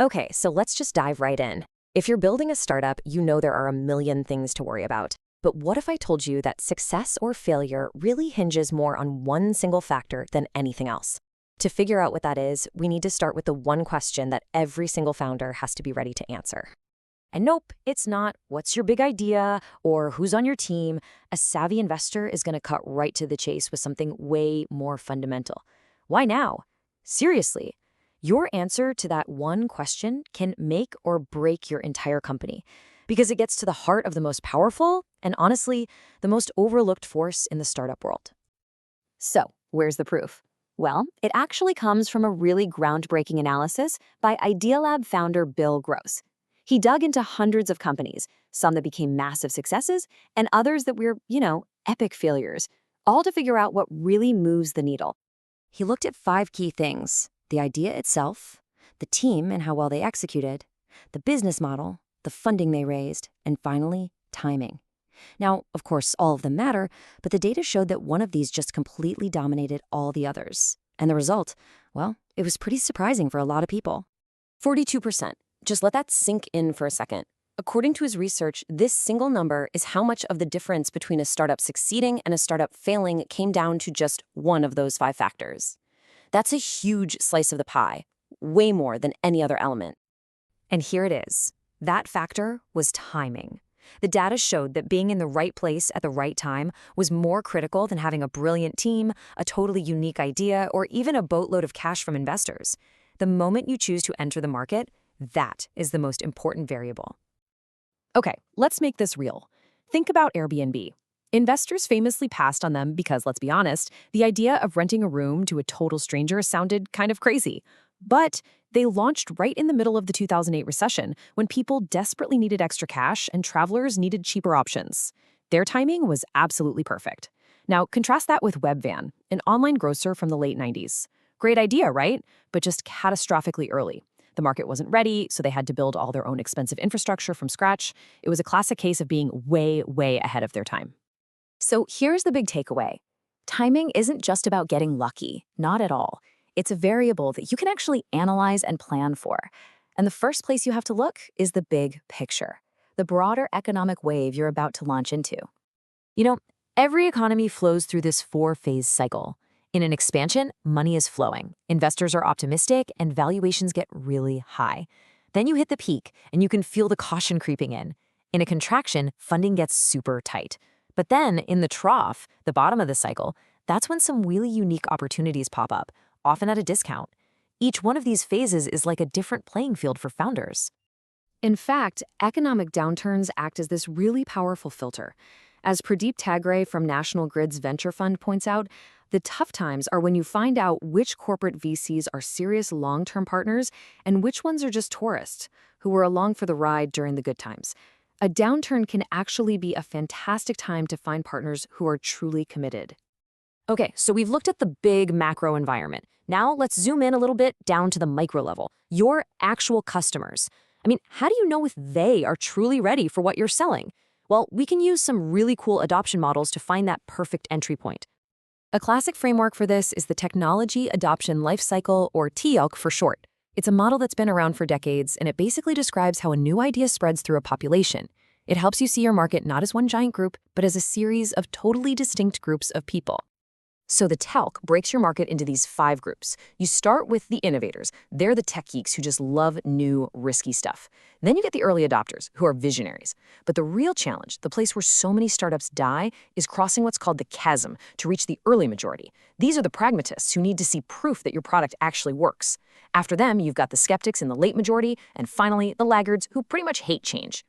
Okay, so let's just dive right in. If you're building a startup, you know there are a million things to worry about. But what if I told you that success or failure really hinges more on one single factor than anything else? To figure out what that is, we need to start with the one question that every single founder has to be ready to answer. And nope, it's not what's your big idea or who's on your team. A savvy investor is going to cut right to the chase with something way more fundamental. Why now? Seriously, your answer to that one question can make or break your entire company because it gets to the heart of the most powerful and honestly, the most overlooked force in the startup world. So, where's the proof? Well, it actually comes from a really groundbreaking analysis by Idealab founder Bill Gross. He dug into hundreds of companies, some that became massive successes, and others that were, epic failures, all to figure out what really moves the needle. He looked at 5 key things: the idea itself, the team and how well they executed, the business model, the funding they raised, and finally, timing. Now, of course, all of them matter, but the data showed that one of these just completely dominated all the others. And the result, well, it was pretty surprising for a lot of people. 42%. Just let that sink in for a second. According to his research, this single number is how much of the difference between a startup succeeding and a startup failing came down to just one of those 5 factors. That's a huge slice of the pie, way more than any other element. And here it is. That factor was timing. The data showed that being in the right place at the right time was more critical than having a brilliant team, a totally unique idea, or even a boatload of cash from investors. The moment you choose to enter the market, that is the most important variable. Okay, let's make this real. Think about Airbnb. Investors famously passed on them because, let's be honest, the idea of renting a room to a total stranger sounded kind of crazy. But they launched right in the middle of the 2008 recession when people desperately needed extra cash and travelers needed cheaper options. Their timing was absolutely perfect. Now, contrast that with Webvan, an online grocer from the late 90s. Great idea, right? But just catastrophically early. The market wasn't ready, so they had to build all their own expensive infrastructure from scratch. It was a classic case of being way, way ahead of their time. So here's the big takeaway. Timing isn't just about getting lucky, not at all. It's a variable that you can actually analyze and plan for. And the first place you have to look is the big picture, the broader economic wave you're about to launch into. You know, every economy flows through this 4-phase cycle. In an expansion, money is flowing, investors are optimistic, and valuations get really high. Then you hit the peak, and you can feel the caution creeping in. In a contraction, funding gets super tight. But then, in the trough, the bottom of the cycle, that's when some really unique opportunities pop up, often at a discount. Each one of these phases is like a different playing field for founders. In fact, economic downturns act as this really powerful filter. As Pradeep Tagore from National Grid's venture fund points out, the tough times are when you find out which corporate VCs are serious long-term partners and which ones are just tourists who were along for the ride during the good times. A downturn can actually be a fantastic time to find partners who are truly committed. Okay, so we've looked at the big macro environment. Now let's zoom in a little bit down to the micro level, your actual customers. How do you know if they are truly ready for what you're selling? Well, we can use some really cool adoption models to find that perfect entry point. A classic framework for this is the Technology Adoption Lifecycle, or TELC for short. It's a model that's been around for decades, and it basically describes how a new idea spreads through a population. It helps you see your market not as one giant group, but as a series of totally distinct groups of people. So the TELC breaks your market into these 5 groups. You start with the innovators. They're the tech geeks who just love new, risky stuff. Then you get the early adopters, who are visionaries. But the real challenge, the place where so many startups die, is crossing what's called the chasm to reach the early majority. These are the pragmatists who need to see proof that your product actually works. After them, you've got the skeptics in the late majority, and finally, the laggards who pretty much hate change.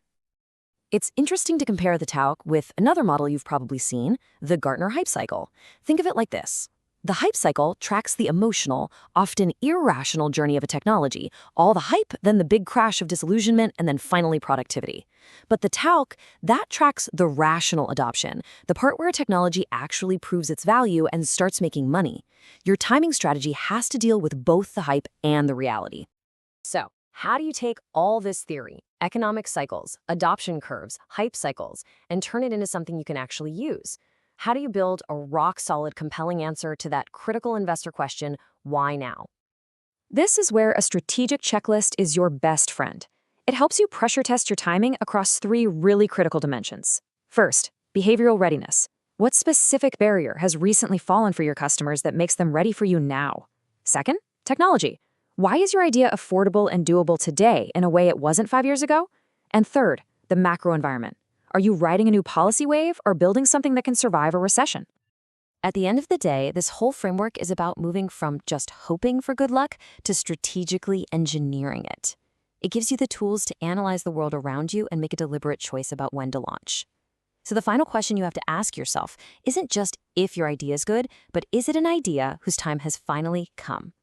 It's interesting to compare the TELC with another model you've probably seen, the Gartner hype cycle. Think of it like this. The hype cycle tracks the emotional, often irrational journey of a technology, all the hype, then the big crash of disillusionment, and then finally productivity. But the TELC, that tracks the rational adoption, the part where a technology actually proves its value and starts making money. Your timing strategy has to deal with both the hype and the reality. So, how do you take all this theory, economic cycles, adoption curves, hype cycles, and turn it into something you can actually use? How do you build a rock-solid, compelling answer to that critical investor question, why now? This is where a strategic checklist is your best friend. It helps you pressure test your timing across 3 really critical dimensions. First, behavioral readiness. What specific barrier has recently fallen for your customers that makes them ready for you now? Second, technology. Why is your idea affordable and doable today in a way it wasn't 5 years ago? And third, the macro environment. Are you riding a new policy wave or building something that can survive a recession? At the end of the day, this whole framework is about moving from just hoping for good luck to strategically engineering it. It gives you the tools to analyze the world around you and make a deliberate choice about when to launch. So the final question you have to ask yourself isn't just if your idea is good, but is it an idea whose time has finally come?